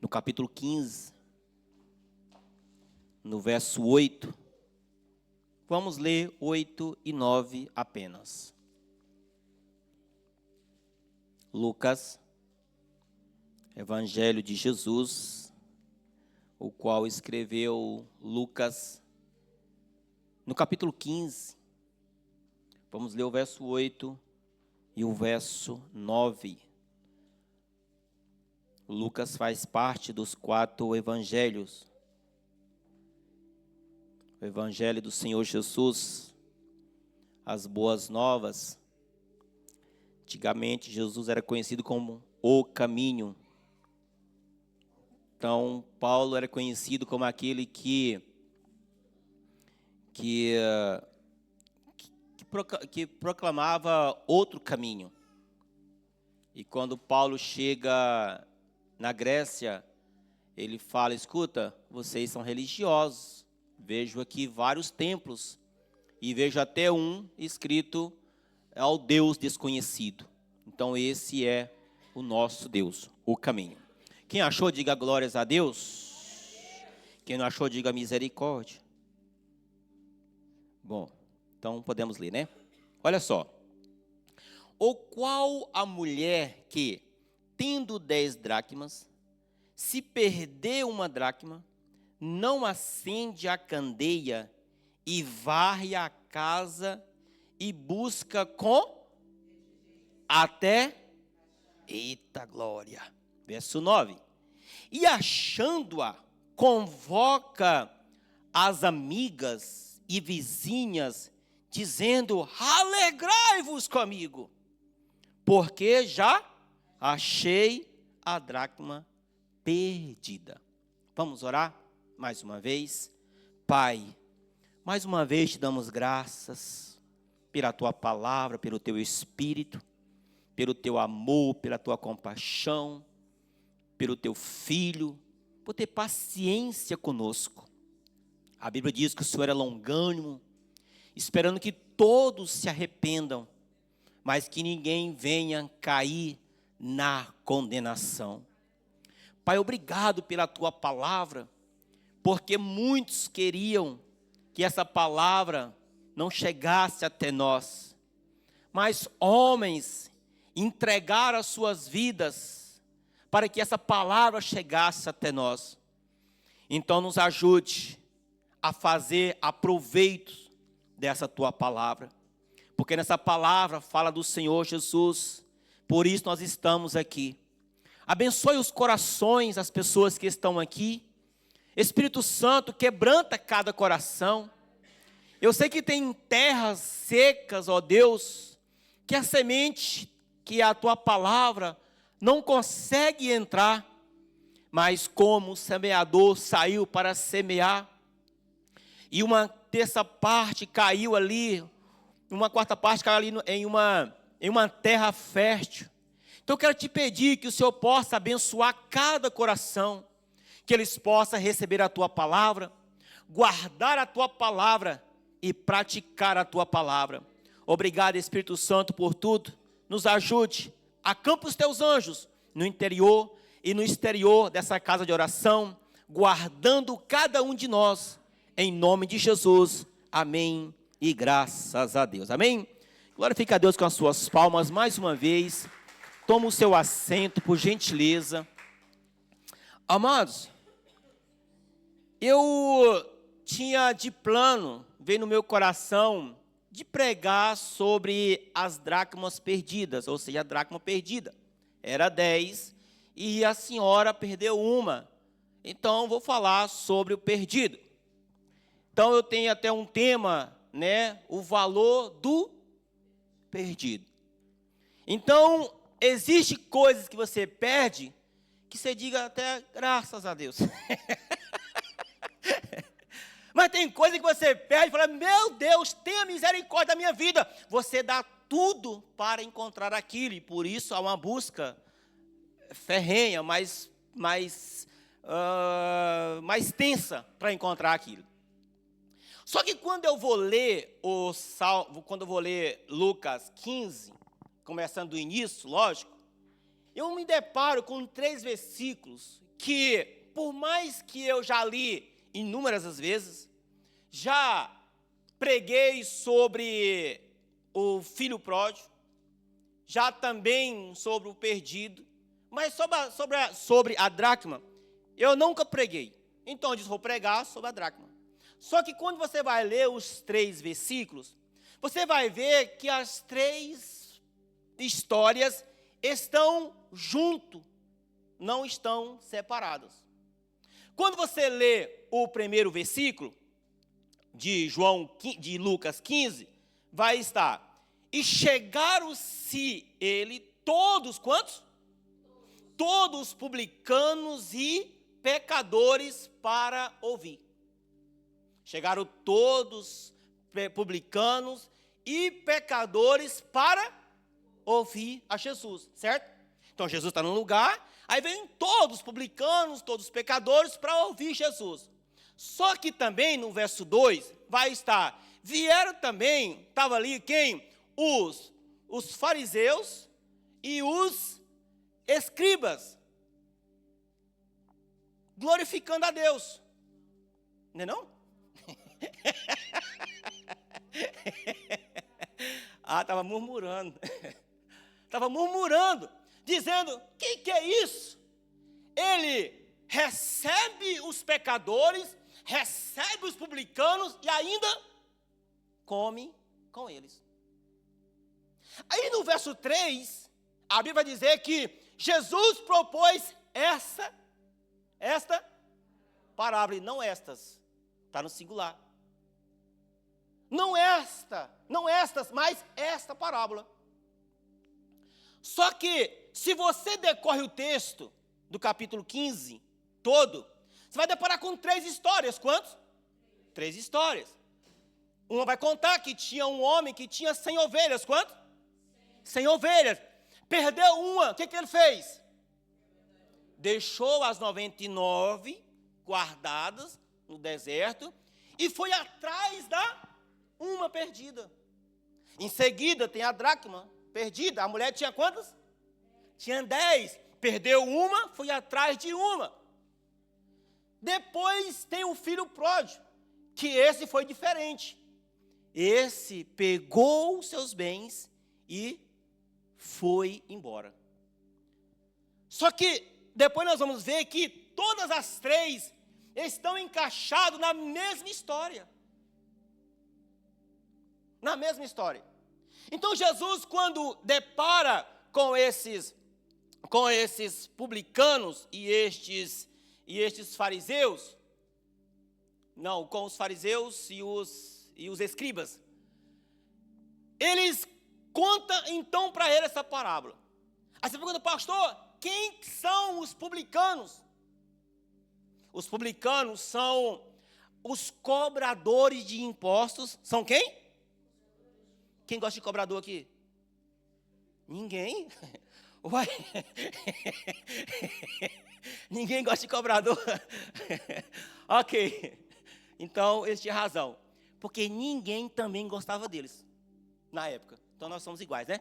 no capítulo 15, no verso 8. Vamos ler 8 e 9 apenas. Lucas, Evangelho de Jesus, o qual escreveu Lucas, no capítulo 15. Vamos ler o verso 8 e o verso 9. Lucas faz parte dos 4 evangelhos. O Evangelho do Senhor Jesus, as boas novas. Antigamente, Jesus era conhecido como o caminho. Então, Paulo era conhecido como aquele que proclamava outro caminho. E quando Paulo chega na Grécia, ele fala: escuta, vocês são religiosos. Vejo aqui vários templos e vejo até um escrito ao Deus desconhecido. Então esse é o nosso Deus, o caminho. Quem achou, diga glórias a Deus. Quem não achou, diga misericórdia. Bom, então podemos ler, né? Olha só. Ou qual a mulher que, tendo 10 dracmas, se perder uma dracma, não acende a candeia e varre a casa e busca com até, eita glória, verso 9, e achando-a, convoca as amigas e vizinhas, dizendo: alegrai-vos comigo, porque já achei a dracma perdida. Vamos orar mais uma vez. Pai, mais uma vez te damos graças pela tua palavra, pelo teu Espírito, pelo teu amor, pela tua compaixão, pelo teu Filho, por ter paciência conosco. A Bíblia diz que o Senhor é longânimo, esperando que todos se arrependam, mas que ninguém venha cair na condenação. Pai, obrigado pela tua palavra, porque muitos queriam que essa palavra não chegasse até nós, mas homens entregaram as suas vidas para que essa palavra chegasse até nós. Então nos ajude a fazer aproveito dessa tua palavra, porque nessa palavra fala do Senhor Jesus, por isso nós estamos aqui. Abençoe os corações das pessoas que estão aqui. Espírito Santo, quebranta cada coração. Eu sei que tem terras secas, ó Deus, que a semente, que a tua palavra não consegue entrar, mas como o semeador saiu para semear, e uma terça parte caiu ali, uma quarta parte caiu ali em uma terra fértil. Então eu quero te pedir que o Senhor possa abençoar cada coração, que eles possam receber a tua palavra, guardar a tua palavra e praticar a tua palavra. Obrigado, Espírito Santo, por tudo. Nos ajude, acampa os teus anjos no interior e no exterior dessa casa de oração, guardando cada um de nós, em nome de Jesus. Amém e graças a Deus. Amém? Glorifica a Deus com as suas palmas mais uma vez. Toma o seu assento, por gentileza. Amados, eu tinha de plano, veio no meu coração, de pregar sobre as dracmas perdidas, ou seja, a dracma perdida. Era 10 e a senhora perdeu uma. Então, vou falar sobre o perdido. Então, eu tenho até um tema, né? O valor do perdido. Então, existe coisas que você perde, que você diga até graças a Deus. Mas tem coisa que você perde e fala: meu Deus, tenha misericórdia da minha vida. Você dá tudo para encontrar aquilo, e por isso há uma busca ferrenha, mais tensa para encontrar aquilo. Só que quando eu vou ler Lucas 15, começando do início, lógico, eu me deparo com 3 versículos que, por mais que eu já li inúmeras vezes, já preguei sobre o filho pródigo, já também sobre o perdido, mas sobre a dracma, eu nunca preguei. Então eu disse, vou pregar sobre a dracma. Só que quando você vai ler os 3 versículos, você vai ver que as 3 histórias estão junto, não estão separadas. Quando você lê o primeiro versículo de Lucas 15, vai estar: e chegaram-se ele todos, quantos? Todos publicanos e pecadores para ouvir. Chegaram todos publicanos e pecadores para ouvir a Jesus, certo? Então Jesus está num lugar, aí vem todos publicanos, todos pecadores para ouvir Jesus. Só que também no verso 2 vai estar: vieram também, estava ali quem? Os fariseus e os escribas, glorificando a Deus. Não é não? Estava murmurando. Estava murmurando, dizendo: que é isso? Ele recebe os pecadores, recebe os publicanos e ainda come com eles. Aí no verso 3, a Bíblia vai dizer que Jesus propôs esta parábola, e não estas, está no singular. Não estas, mas esta parábola. Só que, se você decorre o texto do capítulo 15 todo, você vai deparar com 3 histórias. Quantos? 3 histórias. Uma vai contar que tinha um homem que tinha 100 ovelhas. Quanto? 100 ovelhas. Perdeu uma, o que ele fez? Deixou as 99 guardadas no deserto e foi atrás da uma perdida. Em seguida tem a dracma perdida. A mulher tinha quantas? Tinha 10. Perdeu uma, foi atrás de uma. Depois tem o filho pródigo, que esse foi diferente. Esse pegou os seus bens e foi embora. Só que depois nós vamos ver que todas as 3 estão encaixadas na mesma história. Na mesma história. Então Jesus, quando depara com esses publicanos e estes fariseus, não, com os fariseus e os escribas, eles contam então para ele essa parábola. Aí você pergunta: pastor, quem são os publicanos? Os publicanos são os cobradores de impostos. São quem? Quem gosta de cobrador aqui? Ninguém? Uai. Ninguém gosta de cobrador? Ok. Então, eles tinham razão. Porque ninguém também gostava deles. Na época. Então, nós somos iguais, né?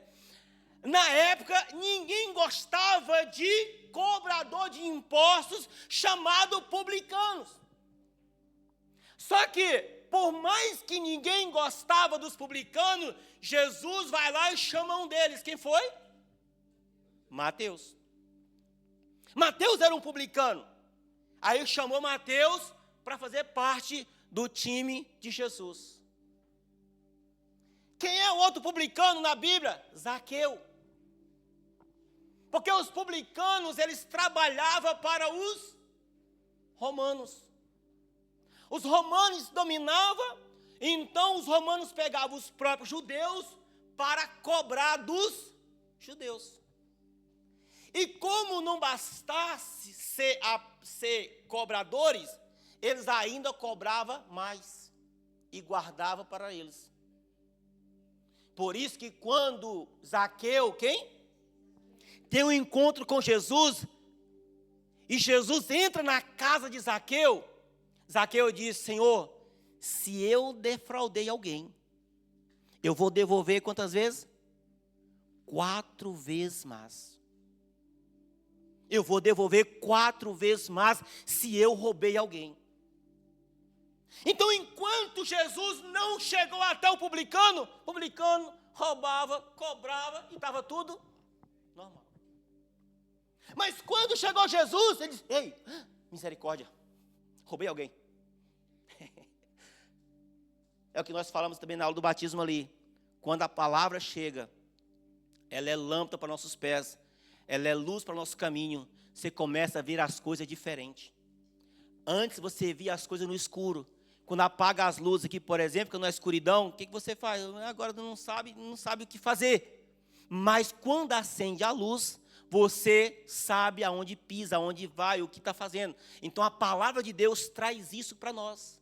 Na época, ninguém gostava de cobrador de impostos chamado publicanos. Só que, por mais que ninguém gostava dos publicanos, Jesus vai lá e chama um deles. Quem foi? Mateus. Mateus era um publicano. Aí chamou Mateus para fazer parte do time de Jesus. Quem é o outro publicano na Bíblia? Zaqueu. Porque os publicanos, eles trabalhavam para os romanos. Os romanos dominavam, então os romanos pegavam os próprios judeus para cobrar dos judeus. E como não bastasse ser cobradores, eles ainda cobravam mais e guardavam para eles. Por isso que quando Zaqueu, quem? Tem um encontro com Jesus, e Jesus entra na casa de Zaqueu, Zaqueu diz: Senhor, se eu defraudei alguém, eu vou devolver quantas vezes? 4 vezes mais. eu vou devolver 4 vezes mais se eu roubei alguém. Então, enquanto Jesus não chegou até o publicano roubava, cobrava e estava tudo normal. Mas quando chegou Jesus, ele disse: ei, misericórdia, roubei alguém. É o que nós falamos também na aula do batismo ali. Quando a palavra chega, ela é lâmpada para nossos pés, ela é luz para o nosso caminho. Você começa a ver as coisas diferentes. Antes você via as coisas no escuro. Quando apaga as luzes aqui, por exemplo, que na escuridão, o que você faz? Agora não sabe o que fazer. Mas quando acende a luz, você sabe aonde pisa, aonde vai, o que está fazendo. Então a palavra de Deus traz isso para nós.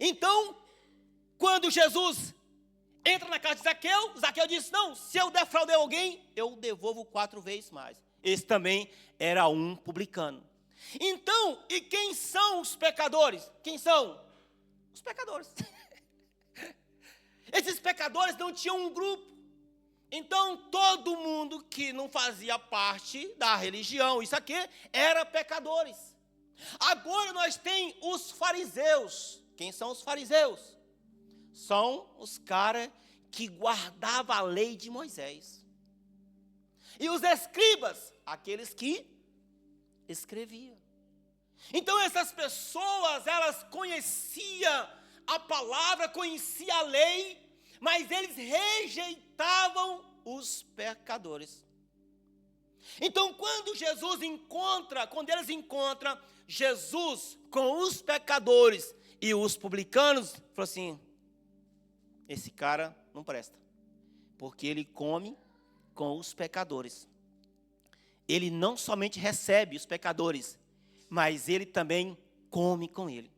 Então, quando Jesus entra na casa de Zaqueu, Zaqueu disse: não, se eu defraudei alguém, eu devolvo 4 vezes mais. Esse também era um publicano. Então, e quem são os pecadores? Quem são? Os pecadores. Esses pecadores não tinham um grupo. Então, todo mundo que não fazia parte da religião, isso aqui, era pecadores. Agora nós temos os fariseus. Quem são os fariseus? São os caras que guardavam a lei de Moisés. E os escribas, aqueles que escreviam. Então essas pessoas, elas conheciam a palavra, conheciam a lei, mas eles rejeitavam os pecadores. Então quando eles encontram Jesus com os pecadores e os publicanos, falou assim: esse cara não presta, porque ele come com os pecadores. Ele não somente recebe os pecadores, mas ele também come com ele.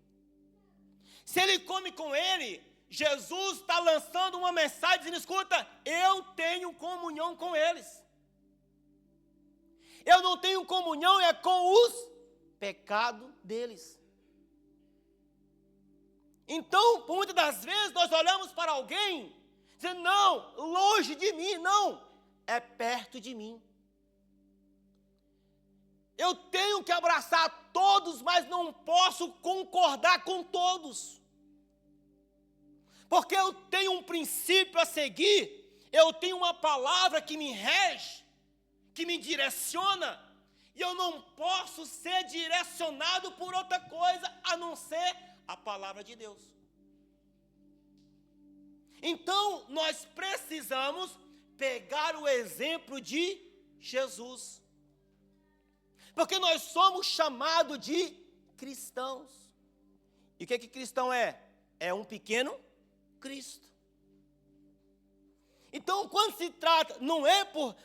Se ele come com ele, Jesus está lançando uma mensagem dizendo: escuta, eu tenho comunhão com eles. Eu não tenho comunhão é com os pecados deles. Então, muitas das vezes, nós olhamos para alguém, dizendo: não, longe de mim, não, é perto de mim. Eu tenho que abraçar todos, mas não posso concordar com todos. Porque eu tenho um princípio a seguir, eu tenho uma palavra que me rege, que me direciona, e eu não posso ser direcionado por outra coisa, a não ser a palavra de Deus. Então, nós precisamos pegar o exemplo de Jesus. Porque nós somos chamados de cristãos. E o que cristão é? É um pequeno Cristo. Então, quando se trata,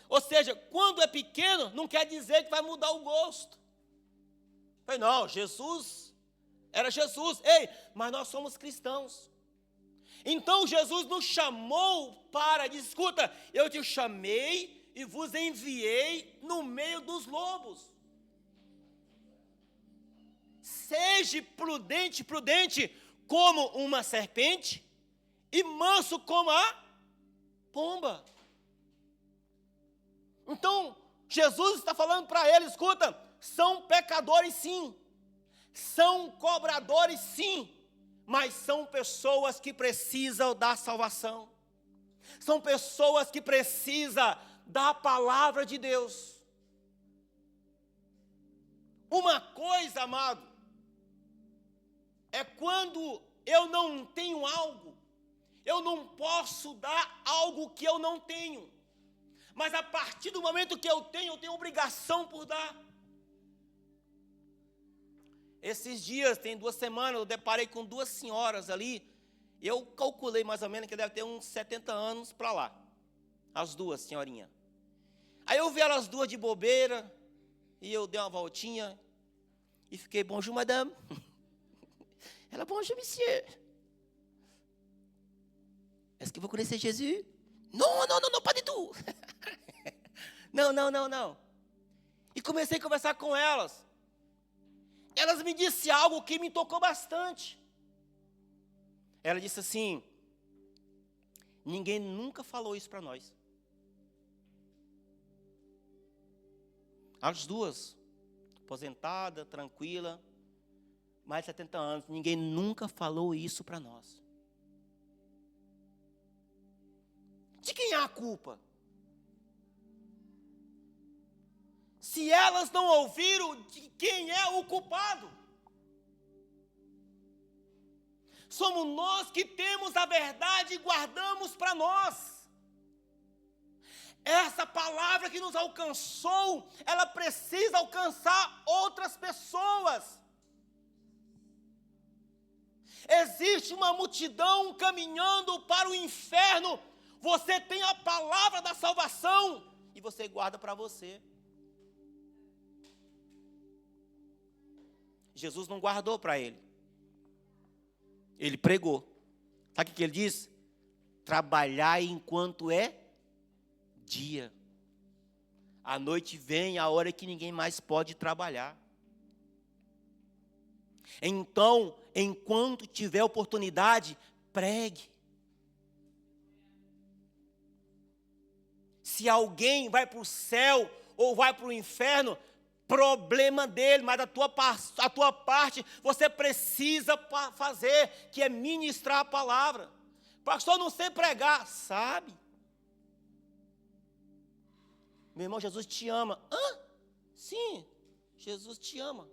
ou seja, quando é pequeno, não quer dizer que vai mudar o gosto. Não, Jesus era Jesus. Ei, mas nós somos cristãos. Então, Jesus nos chamou para, escuta, eu te chamei e vos enviei no meio dos lobos. Seja prudente como uma serpente e manso como a pomba. Então, Jesus está falando para eles: escuta, são pecadores sim, são cobradores sim, mas são pessoas que precisam da salvação. São pessoas que precisam da palavra de Deus. Uma coisa, amado, é quando eu não tenho algo, eu não posso dar algo que eu não tenho. Mas a partir do momento que eu tenho obrigação por dar. Esses dias, tem 2 semanas, eu deparei com 2 senhoras ali. Eu calculei mais ou menos que deve ter uns 70 anos para lá. As 2 senhorinhas. Aí eu vi elas 2 de bobeira, e eu dei uma voltinha, e fiquei: bonjour, madame. Ela: bonjour, monsieur. Est-ce que vous connaissez Jésus? Non, pas du tout. Não. E comecei a conversar com elas. Elas me disseram algo que me tocou bastante. Ela disse assim: ninguém nunca falou isso para nós. As duas, aposentada, tranquila, mais de 70 anos. Ninguém nunca falou isso para nós. De quem é a culpa? Se elas não ouviram, de quem é o culpado? Somos nós que temos a verdade e guardamos para nós. Essa palavra que nos alcançou, ela precisa alcançar outras pessoas. Existe uma multidão caminhando para o inferno. Você tem a palavra da salvação e você guarda para você. Jesus não guardou para ele. Ele pregou. Sabe o que ele diz? Trabalhai enquanto é dia. A noite vem a hora que ninguém mais pode trabalhar. Então, enquanto tiver oportunidade, pregue. Se alguém vai para o céu ou vai para o inferno, problema dele, mas a tua parte você precisa fazer, que é ministrar a palavra. Pastor, não sei pregar, sabe? Meu irmão, Jesus te ama. Hã? Sim, Jesus te ama.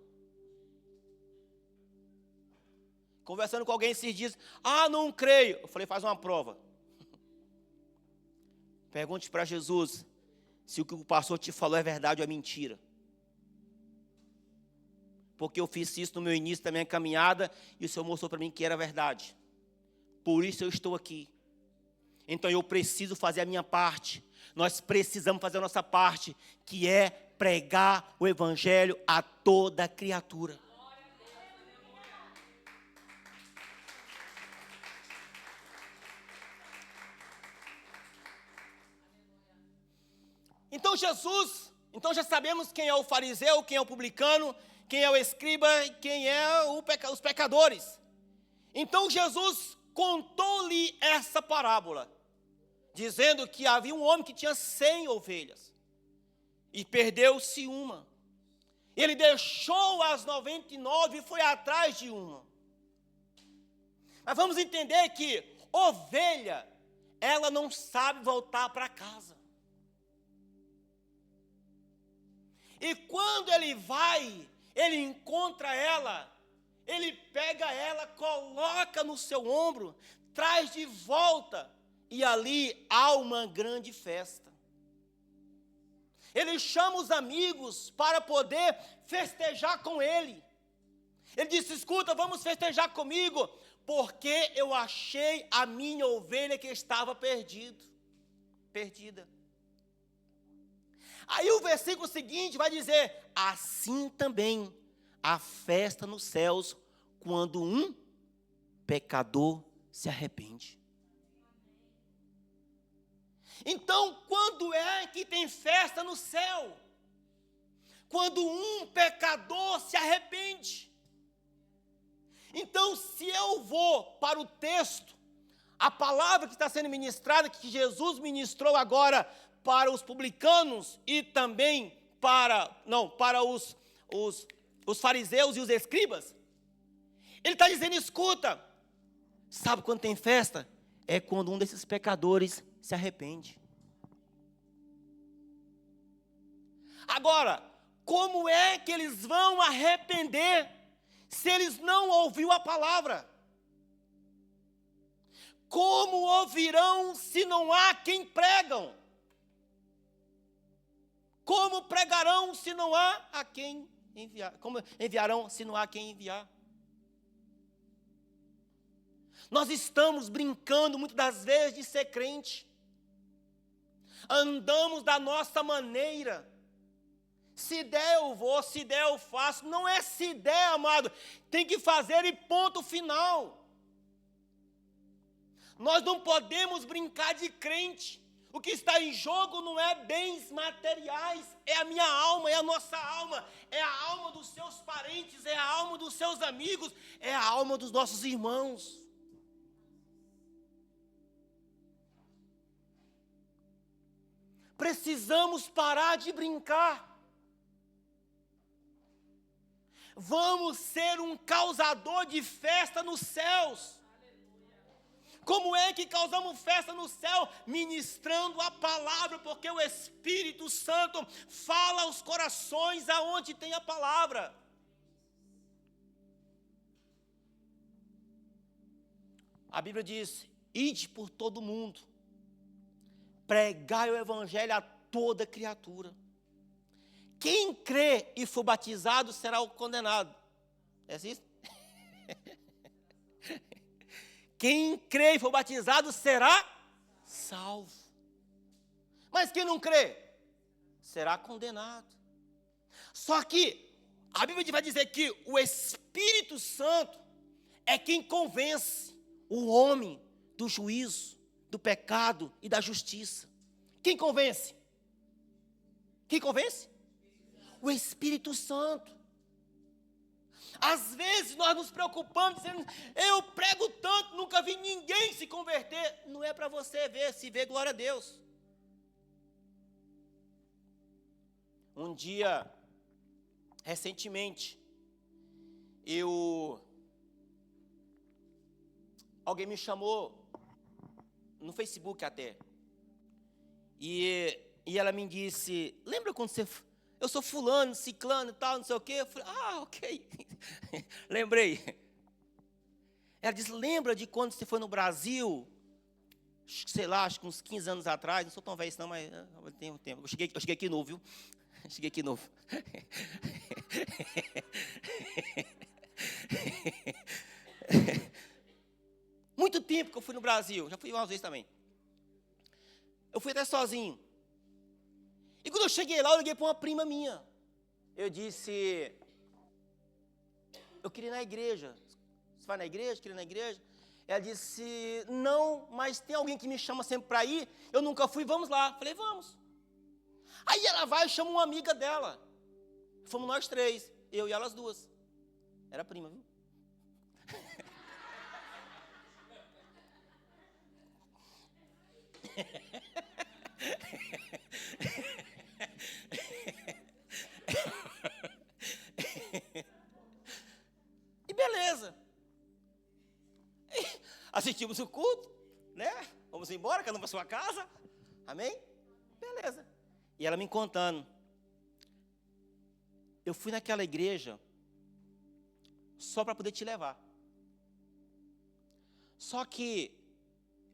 Conversando com alguém esses dias, não creio. Eu falei, faz uma prova. Pergunte para Jesus se o que o pastor te falou é verdade ou é mentira. Porque eu fiz isso no meu início da minha caminhada e o Senhor mostrou para mim que era verdade. Por isso eu estou aqui. Então eu preciso fazer a minha parte. Nós precisamos fazer a nossa parte, que é pregar o evangelho a toda criatura. Então já sabemos quem é o fariseu, quem é o publicano, quem é o escriba, quem é os pecadores. Então Jesus contou-lhe essa parábola, dizendo que havia um homem que tinha 100 ovelhas e perdeu-se uma. Ele deixou as 99 e foi atrás de uma. Mas vamos entender que ovelha, ela não sabe voltar para casa. E quando ele vai, ele encontra ela, ele pega ela, coloca no seu ombro, traz de volta, e ali há uma grande festa. Ele chama os amigos para poder festejar com ele. Ele disse, escuta, vamos festejar comigo, porque eu achei a minha ovelha que estava perdida. Aí o versículo seguinte vai dizer, assim também a festa nos céus, quando um pecador se arrepende. Então, quando é que tem festa no céu? Quando um pecador se arrepende. Então, se eu vou para o texto, a palavra que está sendo ministrada, que Jesus ministrou agora para os publicanos e também para os fariseus e os escribas, ele está dizendo, escuta, sabe quando tem festa? É quando um desses pecadores se arrepende. Agora, como é que eles vão arrepender se eles não ouviram a palavra? Como ouvirão se não há quem pregam? Como pregarão se não há a quem enviar? Como enviarão se não há quem enviar? Nós estamos brincando muitas das vezes de ser crente. Andamos da nossa maneira. Se der eu vou, se der eu faço. Não é se der, amado. Tem que fazer e ponto final. Nós não podemos brincar de crente. O que está em jogo não é bens materiais, é a minha alma, é a nossa alma, é a alma dos seus parentes, é a alma dos seus amigos, é a alma dos nossos irmãos. Precisamos parar de brincar. vamos ser um causador de festa nos céus. Como é que causamos festa no céu? Ministrando a palavra, porque o Espírito Santo fala aos corações aonde tem a palavra. A Bíblia diz: ide por todo mundo, pregai o evangelho a toda criatura. Quem crê e for batizado será o condenado. É assim? Quem crê e for batizado será salvo. Mas quem não crê será condenado. Só que a Bíblia vai dizer que o Espírito Santo é quem convence o homem do juízo, do pecado e da justiça. Quem convence? Quem convence? O Espírito Santo. Às vezes nós nos preocupamos dizendo: eu prego tanto, nunca vi ninguém se converter. Não é para você ver, se vê, glória a Deus. Um dia, recentemente, alguém me chamou, no Facebook até, e ela me disse: lembra quando eu sou fulano, ciclano e tal, não sei o quê? Eu falei: ok, lembrei. Ela disse: lembra de quando você foi no Brasil, sei lá, acho que uns 15 anos atrás, não sou tão velho não, mas tem um tempo. Eu cheguei aqui novo, viu? Cheguei aqui novo. Muito tempo que eu fui no Brasil, já fui umas vezes também. Eu fui até sozinho. E quando eu cheguei lá, eu liguei para uma prima minha. Eu disse: eu queria ir na igreja. Você vai na igreja? Queria ir na igreja? Ela disse: não, mas tem alguém que me chama sempre para ir. Eu nunca fui, vamos lá. Falei: vamos. Aí ela vai e chama uma amiga dela. Fomos nós três, eu e elas duas. Era prima, viu? E beleza. Assistimos o culto, né? Vamos embora, cada um para sua casa. Amém? Beleza. E ela me contando: eu fui naquela igreja só para poder te levar. Só que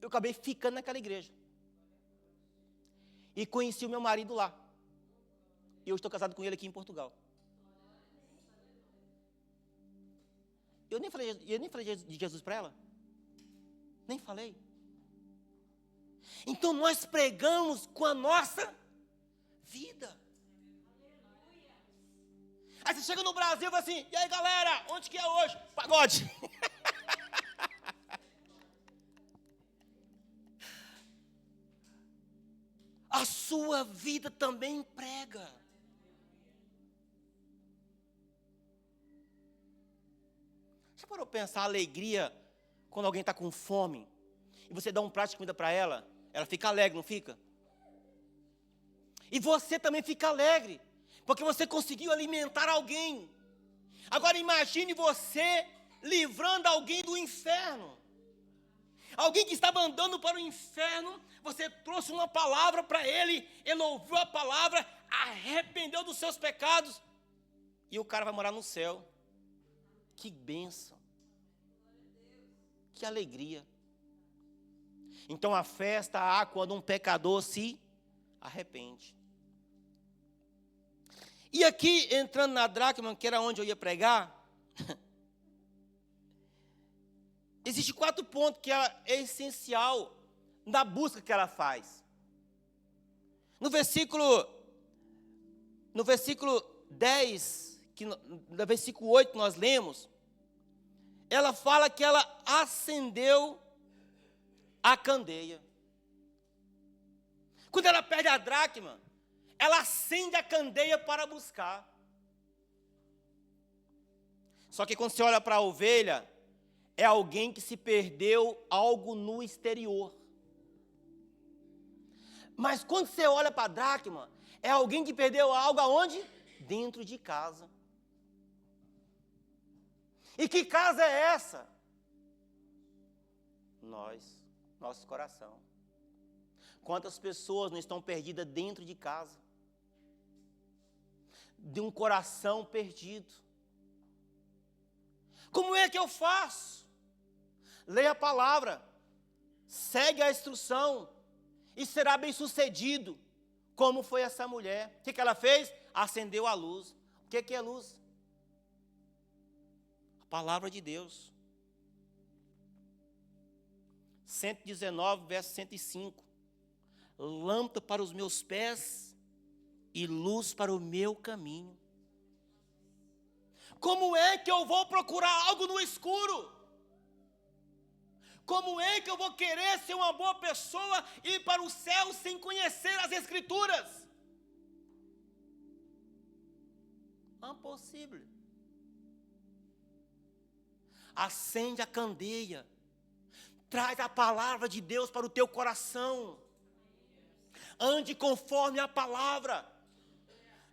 eu acabei ficando naquela igreja. E conheci o meu marido lá. E eu estou casado com ele aqui em Portugal. Eu nem falei de Jesus para ela. Nem falei. Então nós pregamos com a nossa vida. Aí você chega no Brasil e fala assim: e aí galera, onde que é hoje? Pagode. A sua vida também prega. Já parou para pensar a alegria quando alguém está com fome e você dá um prato de comida para ela? Ela fica alegre, não fica? E você também fica alegre, porque você conseguiu alimentar alguém. Agora imagine você livrando alguém do inferno. Alguém que estava andando para o inferno, você trouxe uma palavra para ele, ele ouviu a palavra, arrependeu dos seus pecados, e o cara vai morar no céu. Que bênção. Que alegria. Então a festa há quando um pecador se arrepende. E aqui, entrando na dracma, que era onde eu ia pregar, existem 4 pontos que é essencial na busca que ela faz. No versículo 10, no versículo 8 nós lemos, ela fala que ela acendeu a candeia. Quando ela perde a dracma, ela acende a candeia para buscar. Só que quando você olha para a ovelha, é alguém que se perdeu algo no exterior. Mas quando você olha para a dracma, é alguém que perdeu algo aonde? Dentro de casa. E que casa é essa? Nosso coração. Quantas pessoas não estão perdidas dentro de casa? De um coração perdido. Como é que eu faço? Leia a palavra, segue a instrução e será bem sucedido. Como foi essa mulher? O que ela fez? Acendeu a luz. O que é luz? A palavra de Deus. 119, verso 105. Lâmpada para os meus pés e luz para o meu caminho. Como é que eu vou procurar algo no escuro? Como é que eu vou querer ser uma boa pessoa e ir para o céu sem conhecer as Escrituras? Impossível. Acende a candeia. Traz a palavra de Deus para o teu coração. Ande conforme a palavra.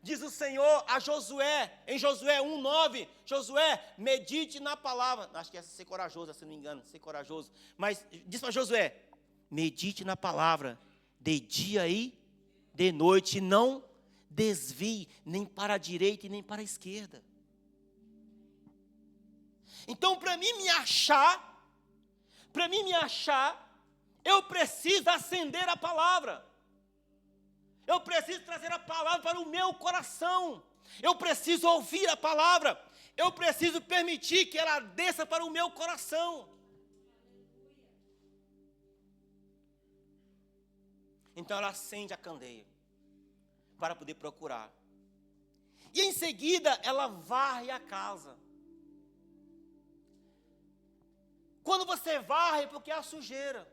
Diz o Senhor a Josué, em Josué 1:9, Josué, medite na palavra. Acho que essa é ser corajoso, se não me engano, ser corajoso. Mas diz para Josué, medite na palavra, de dia e de noite, não desvie nem para a direita e nem para a esquerda. Então, para mim me achar, eu preciso acender a palavra. Eu preciso trazer a palavra para o meu coração. Eu preciso ouvir a palavra. Eu preciso permitir que ela desça para o meu coração. Então ela acende a candeia para poder procurar. E em seguida ela varre a casa. Quando você varre, porque há sujeira.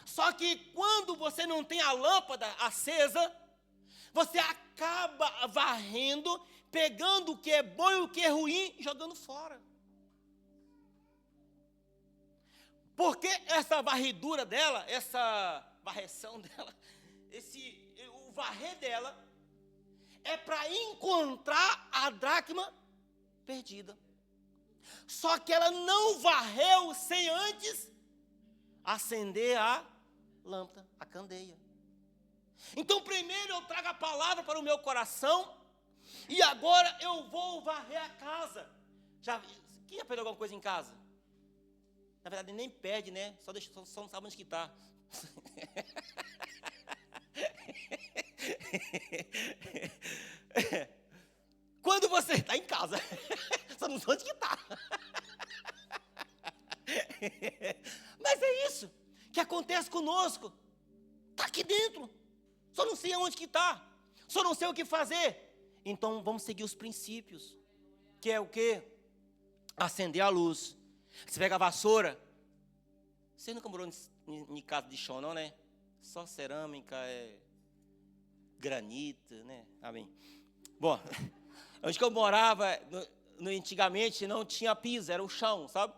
Só que quando você não tem a lâmpada acesa, você acaba varrendo, pegando o que é bom e o que é ruim e jogando fora. Porque essa varredura dela, essa varreção dela, o varrer dela, é para encontrar a dracma perdida. Só que ela não varreu sem antes acender a lâmpada, a candeia. Então primeiro eu trago a palavra para o meu coração e agora eu vou varrer a casa. Quem já perdeu alguma coisa em casa? Na verdade nem perde, né? Só não sabe onde que está. Quando você está em casa, só não sabe onde que está. Mas é isso que acontece conosco. Está aqui dentro. Só não sei aonde que está. Só não sei o que fazer. Então vamos seguir os princípios. Que é o quê? Acender a luz. Você pega a vassoura. Você nunca morou em casa de chão, não, né? Só cerâmica, granito, né? Amém. Bom, onde que eu morava, antigamente não tinha piso, era o chão, sabe?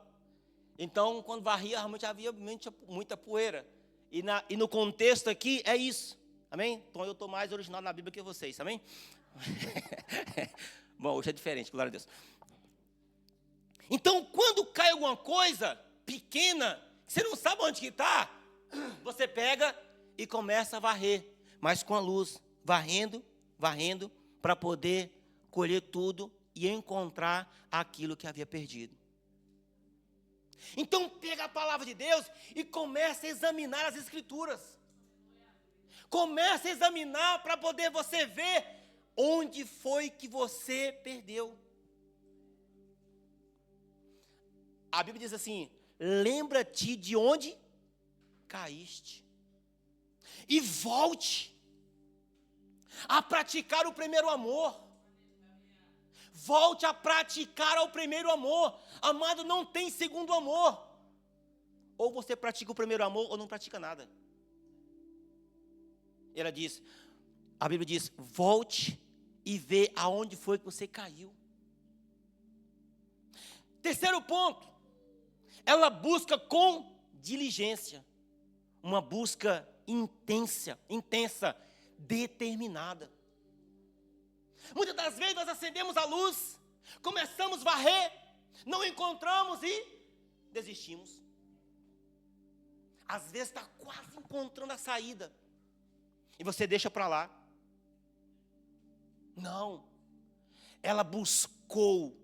Então, quando varria, realmente havia muita poeira. E no contexto aqui, é isso. Amém? Então, eu estou mais original na Bíblia que vocês, amém? Bom, hoje é diferente, glória a Deus. Então, quando cai alguma coisa pequena, você não sabe onde que está, você pega e começa a varrer. Mas com a luz, varrendo, para poder colher tudo e encontrar aquilo que havia perdido. Então pega a palavra de Deus e começa a examinar as Escrituras. Começa a examinar para poder você ver onde foi que você perdeu. A Bíblia diz assim, lembra-te de onde caíste e volte a praticar o primeiro amor. Volte a praticar o primeiro amor. Amado, não tem segundo amor. Ou você pratica o primeiro amor ou não pratica nada. A Bíblia diz, volte e vê aonde foi que você caiu. Terceiro ponto, ela busca com diligência. Uma busca intensa, determinada. Muitas das vezes nós acendemos a luz, Começamos a varrer, não encontramos e desistimos. Às vezes está quase encontrando a saída e você deixa para lá. Não, ela buscou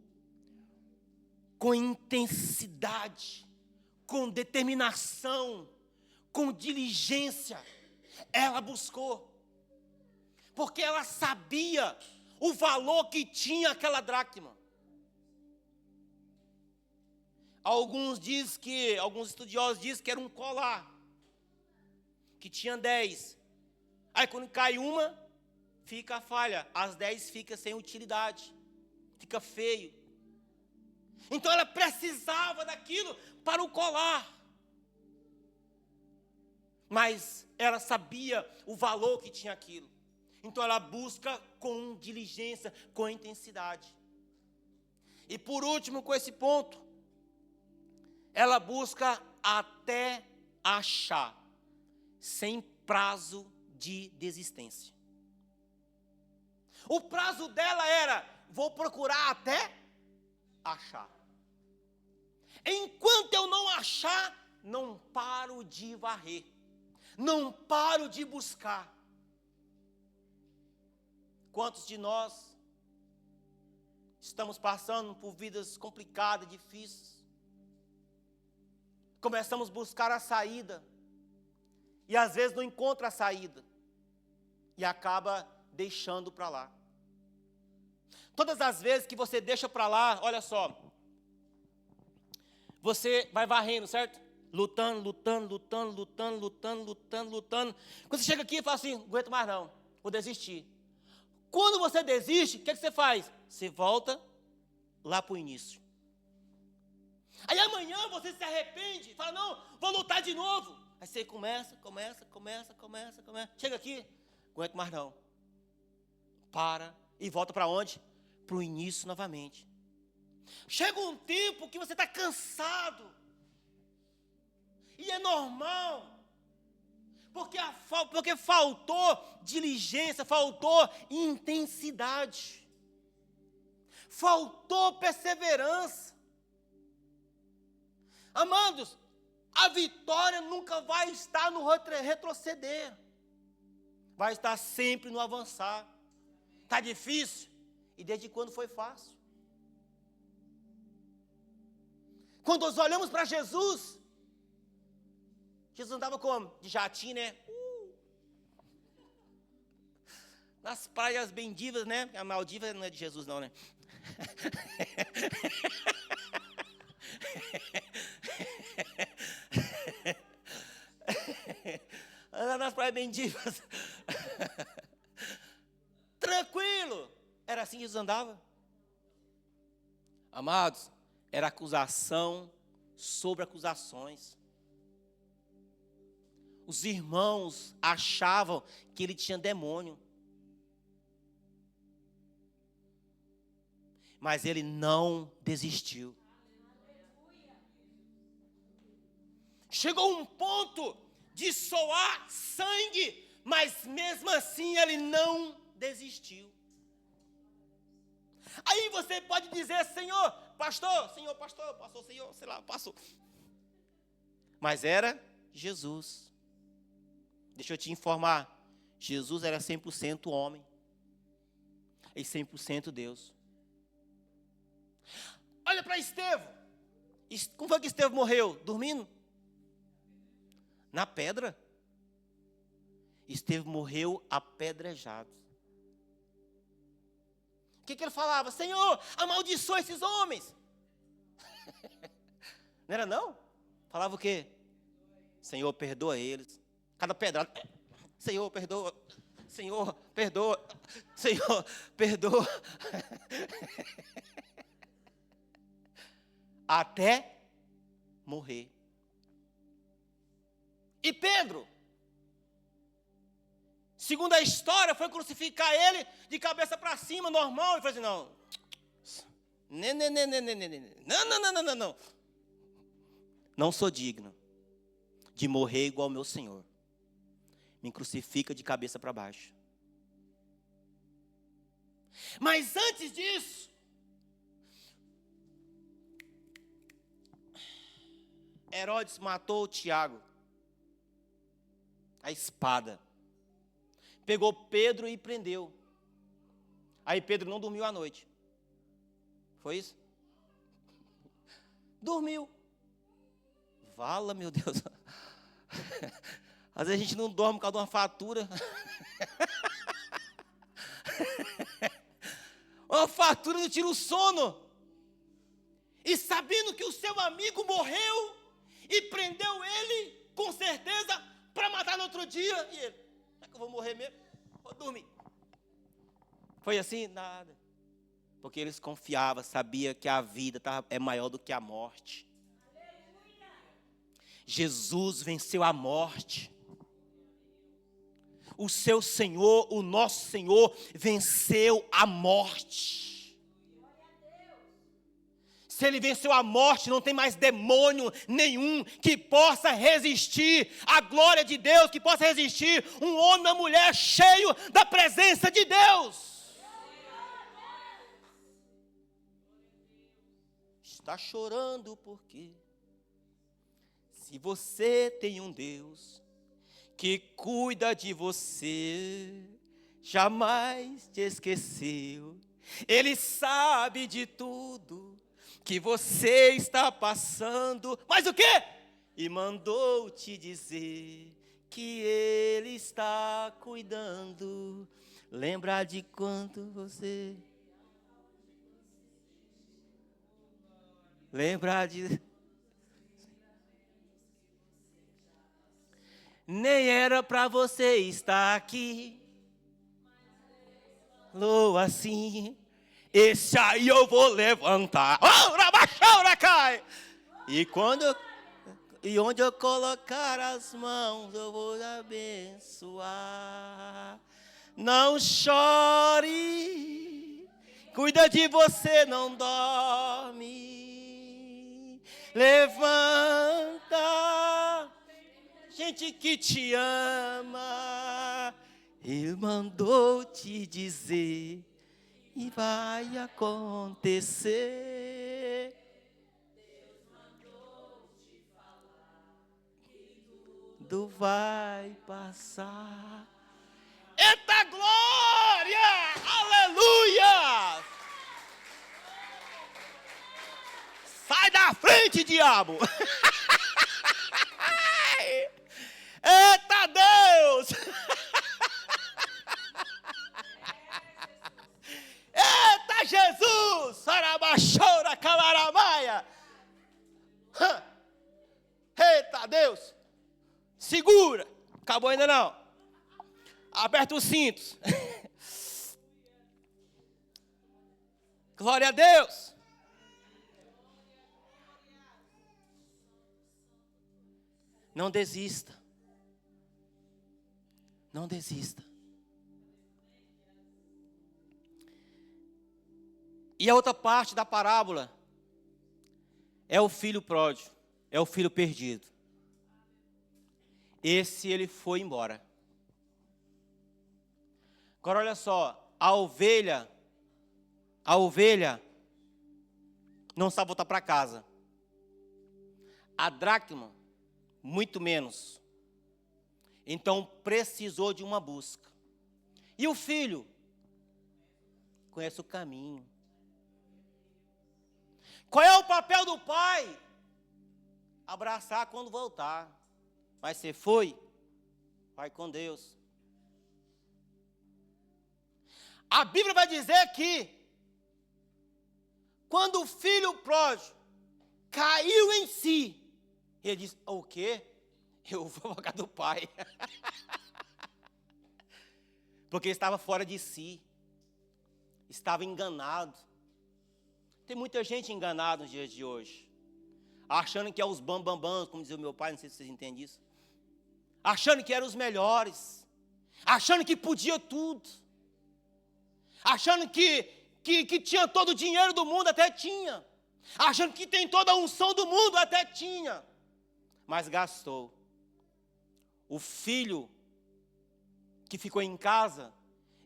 com intensidade, com determinação, com diligência. Ela buscou, porque ela sabia o valor que tinha aquela dracma. Alguns estudiosos dizem que era um colar, que tinha 10. Aí quando cai uma, fica a falha, as 10 ficam sem utilidade, fica feio. Então ela precisava daquilo para o colar. Mas ela sabia o valor que tinha aquilo. Então ela busca com diligência, com intensidade. E por último, com esse ponto, ela busca até achar, sem prazo de desistência. O prazo dela era: vou procurar até achar. Enquanto eu não achar, não paro de varrer, não paro de buscar. Quantos de nós estamos passando por vidas complicadas, difíceis? Começamos a buscar a saída, e às vezes não encontra a saída, e acaba deixando para lá. Todas as vezes que você deixa para lá, olha só, você vai varrendo, certo? Lutando. Quando você chega aqui e fala assim: não aguento mais não, vou desistir. Quando você desiste, o que você faz? Você volta lá para o início. Aí amanhã você se arrepende, fala: não, vou lutar de novo. Aí você começa. Chega aqui, não aguento mais não. Para e volta para onde? Para o início novamente. Chega um tempo que você está cansado. E é normal. Porque faltou diligência, faltou intensidade. Faltou perseverança. Amados, a vitória nunca vai estar no retroceder. Vai estar sempre no avançar. Está difícil? E desde quando foi fácil? Quando nós olhamos para Jesus, Jesus andava como? De jatinho, né? Nas praias bendivas, né? A Maldiva não é de Jesus não, né? Andava nas praias bendivas. Tranquilo. Era assim que Jesus andava? Amados, era acusação sobre acusações. Os irmãos achavam que ele tinha demônio. Mas ele não desistiu. Chegou um ponto de soar sangue, mas mesmo assim ele não desistiu. Aí você pode dizer: Senhor, pastor, Senhor, sei lá, pastor. Mas era Jesus. Deixa eu te informar, Jesus era 100% homem e 100% Deus. Olha para Estevão. Como foi que Estevão morreu? Dormindo? Na pedra. Estevão morreu apedrejado. O que ele falava? Senhor, amaldiçoa esses homens. Não era não? Falava o quê? Senhor, perdoa eles. Cada pedrada. Senhor, perdoa. Senhor, perdoa. Senhor, perdoa. Até morrer. E Pedro, segundo a história, foi crucificar ele de cabeça para cima, normal. E falou assim: não. Não sou digno de morrer igual ao meu Senhor. Me crucifica de cabeça para baixo. Mas antes disso, Herodes matou Tiago. A espada. Pegou Pedro e prendeu. Aí Pedro não dormiu à noite. Foi isso? Dormiu. Vala, meu Deus. Às vezes a gente não dorme por causa de uma fatura. Uma fatura não tira o sono. E sabendo que o seu amigo morreu e prendeu ele, com certeza, para matar no outro dia. E ele, será que eu vou morrer mesmo? Vou dormir. Foi assim? Nada. Porque eles confiavam, sabia que a vida é maior do que a morte. Jesus venceu a morte. O seu Senhor, o nosso Senhor, venceu a morte. Se Ele venceu a morte, não tem mais demônio nenhum que possa resistir à glória de Deus, que possa resistir um homem ou uma mulher cheio da presença de Deus. Está chorando porque se você tem um Deus que cuida de você, jamais te esqueceu. Ele sabe de tudo que você está passando. Mas o quê? E mandou te dizer que Ele está cuidando. Lembra de quanto você... Lembra de... Nem era para você estar aqui. Lua assim. Esse aí eu vou levantar. Oh, rabachaura cai. E onde eu colocar as mãos, eu vou abençoar. Não chore. Cuida de você, não dorme. Levanta. Gente que te ama, Ele mandou te dizer, e vai acontecer. Deus mandou te falar, que tudo vai passar. Eita glória! Aleluia! Sai da frente, diabo! Eita Deus! Eita Jesus! Sarabachoura calaramaia! Eita Deus! Segura! Acabou ainda não? Aperta os cintos. Glória a Deus! Não desista. Não desista. E a outra parte da parábola é o filho pródigo, é o filho perdido. Esse ele foi embora. Agora olha só, a ovelha não sabe voltar para casa. A dracma, muito menos. Então precisou de uma busca. E o filho conhece o caminho. Qual é o papel do pai? Abraçar quando voltar. Mas você foi? Vai com Deus. A Bíblia vai dizer que quando o filho pródigo caiu em si, ele disse, o quê? Eu vou para casa do pai. Porque estava fora de si. Estava enganado. Tem muita gente enganada nos dias de hoje. Achando que é os bambambãs, como dizia o meu pai, não sei se vocês entendem isso. Achando que eram os melhores. Achando que podia tudo. Achando que tinha todo o dinheiro do mundo, até tinha. Achando que tem toda a unção do mundo, até tinha. Mas gastou. O filho que ficou em casa,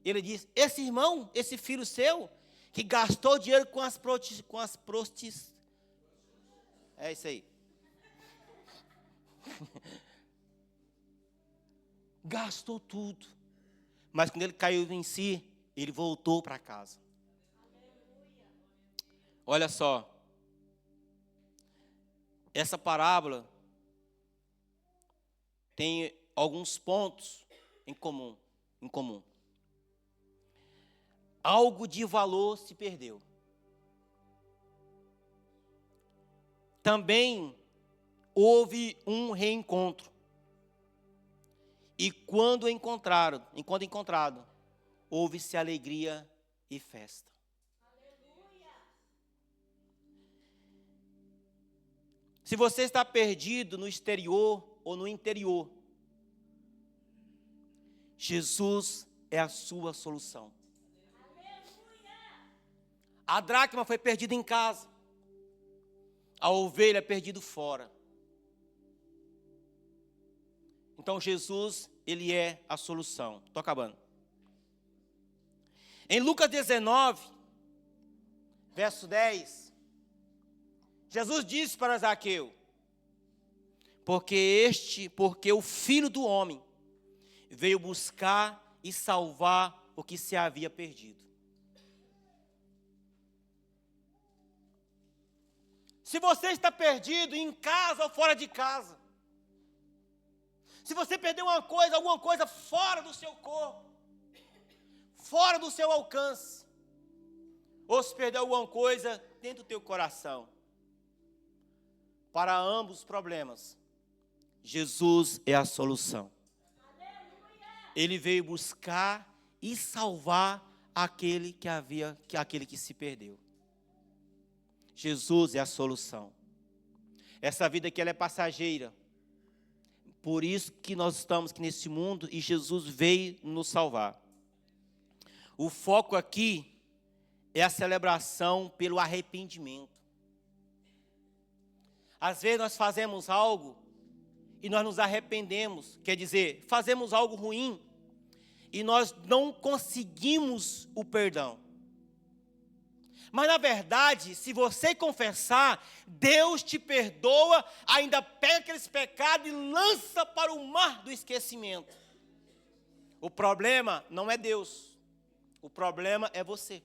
ele diz, esse irmão, esse filho seu, que gastou dinheiro com as prostis. É isso aí. Gastou tudo. Mas quando ele caiu em si, ele voltou para casa. Olha só. Essa parábola tem alguns pontos em comum. Algo de valor se perdeu. Também houve um reencontro. E quando encontrado, houve-se alegria e festa. Se você está perdido no exterior ou no interior, Jesus é a sua solução. A dracma foi perdida em casa. A ovelha perdida fora. Então Jesus, ele é a solução. Estou acabando. Em Lucas 19, verso 10, Jesus disse para Zaqueu: porque o Filho do Homem veio buscar e salvar o que se havia perdido. Se você está perdido em casa ou fora de casa, se você perdeu alguma coisa fora do seu corpo, fora do seu alcance, ou se perdeu alguma coisa dentro do teu coração, para ambos os problemas, Jesus é a solução. Ele veio buscar e salvar aquele que se perdeu. Jesus é a solução. Essa vida aqui ela é passageira. Por isso que nós estamos aqui nesse mundo e Jesus veio nos salvar. O foco aqui é a celebração pelo arrependimento. Às vezes nós fazemos algo e nós nos arrependemos. Quer dizer, fazemos algo ruim e nós não conseguimos o perdão. Mas na verdade, se você confessar, Deus te perdoa, ainda pega aqueles pecados e lança para o mar do esquecimento. O problema não é Deus, o problema é você.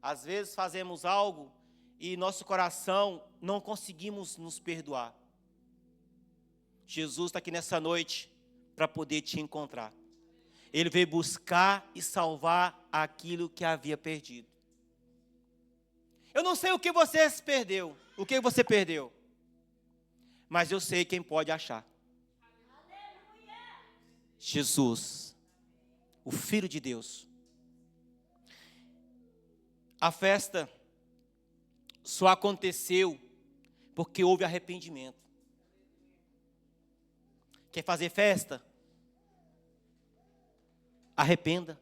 Às vezes fazemos algo e nosso coração não conseguimos nos perdoar. Jesus está aqui nessa noite para poder te encontrar. Ele veio buscar e salvar aquilo que havia perdido. Eu não sei o que você perdeu, mas eu sei quem pode achar. Jesus, o Filho de Deus. A festa só aconteceu porque houve arrependimento. Quer fazer festa? Arrependa.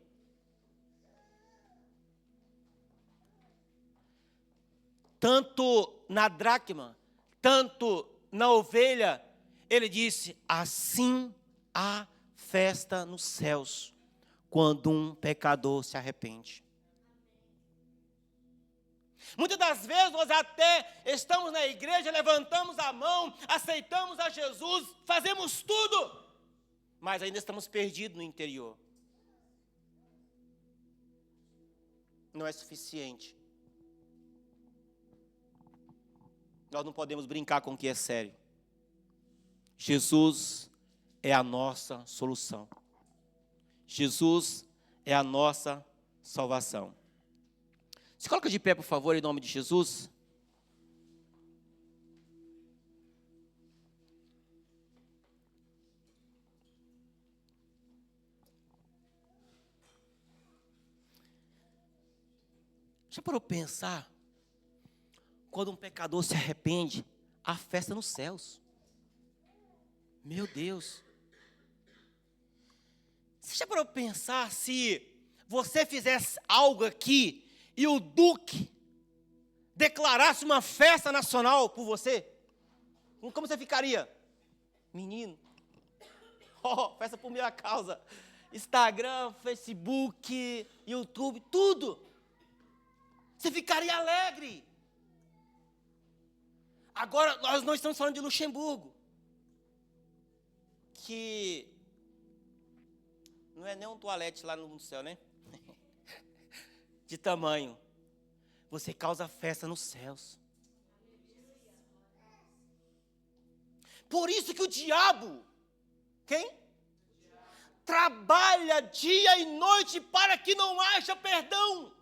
Tanto na dracma, tanto na ovelha, ele disse: assim há festa nos céus, quando um pecador se arrepende. Muitas das vezes nós até estamos na igreja, levantamos a mão, aceitamos a Jesus, fazemos tudo, mas ainda estamos perdidos no interior. Não é suficiente. Nós não podemos brincar com o que é sério. Jesus é a nossa solução. Jesus é a nossa salvação. Se coloca de pé, por favor, em nome de Jesus. Já parou para pensar? Quando um pecador se arrepende, há festa nos céus. Meu Deus. Você já parou para pensar se você fizesse algo aqui e o Duque declarasse uma festa nacional por você? Como você ficaria? Menino. Oh, festa por minha causa. Instagram, Facebook, YouTube, tudo. Você ficaria alegre. Agora, nós não estamos falando de Luxemburgo. que não é nem um toalete lá no céu, né? De tamanho. Você causa festa nos céus. Por isso que o diabo, quem? Trabalha dia e noite para que não haja perdão.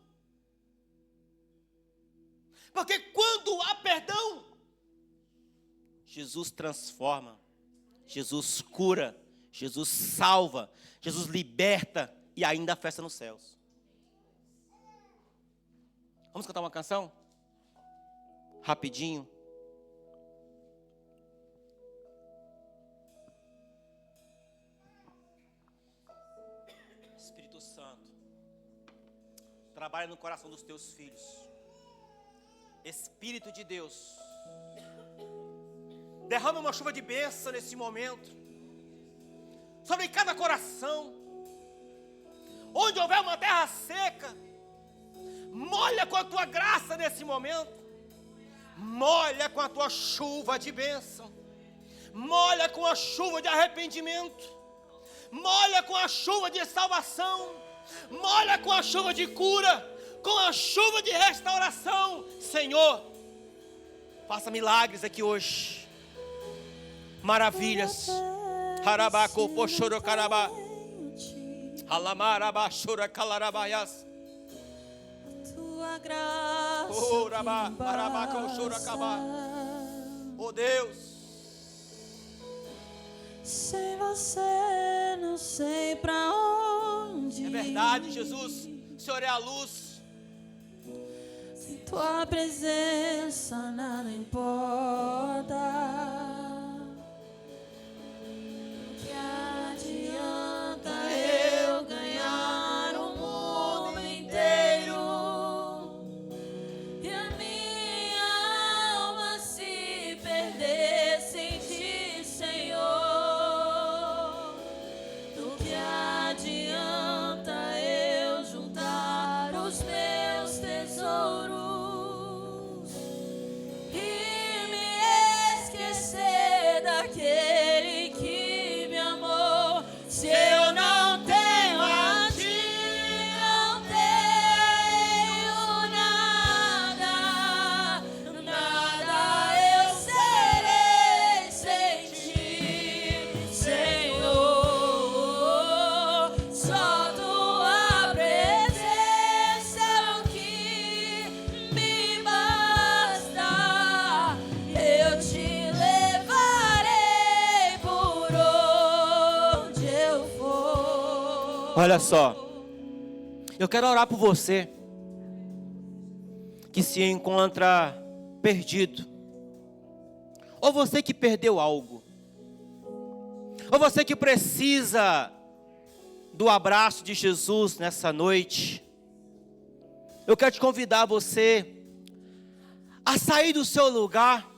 Porque quando há perdão, Jesus transforma, Jesus cura, Jesus salva, Jesus liberta e ainda há festa nos céus. Vamos cantar uma canção? Rapidinho. Espírito Santo, trabalha no coração dos teus filhos. Espírito de Deus, derrama uma chuva de bênção nesse momento, sobre cada coração. Onde houver uma terra seca, molha com a tua graça nesse momento. Molha com a tua chuva de bênção. Molha com a chuva de arrependimento. Molha com a chuva de salvação. Molha com a chuva de cura. Com a chuva de restauração. Senhor, faça milagres aqui hoje. Maravilhas. Harabaco pochoro carabá. Alamarabá chora calarabaias. Tua graça. Oh, rabá, arabaco chora acabá. Oh Deus. Sem você não sei pra onde. É verdade, Jesus. O Senhor é a luz. Sem tua presença nada importa. Que adianta eu ganhar o mundo inteiro e a minha alma se perder sem ti, Senhor? Do que adianta eu juntar os meus tesouros e me esquecer daquele que me amou? Se eu não tenho a ti, não tenho nada, nada eu serei sem ti, Senhor. Só tua presença é o que me basta. Eu te levarei por onde eu for. Olha só. Eu quero orar por você que se encontra perdido. Ou você que perdeu algo. Ou você que precisa do abraço de Jesus nessa noite. Eu quero te convidar você a sair do seu lugar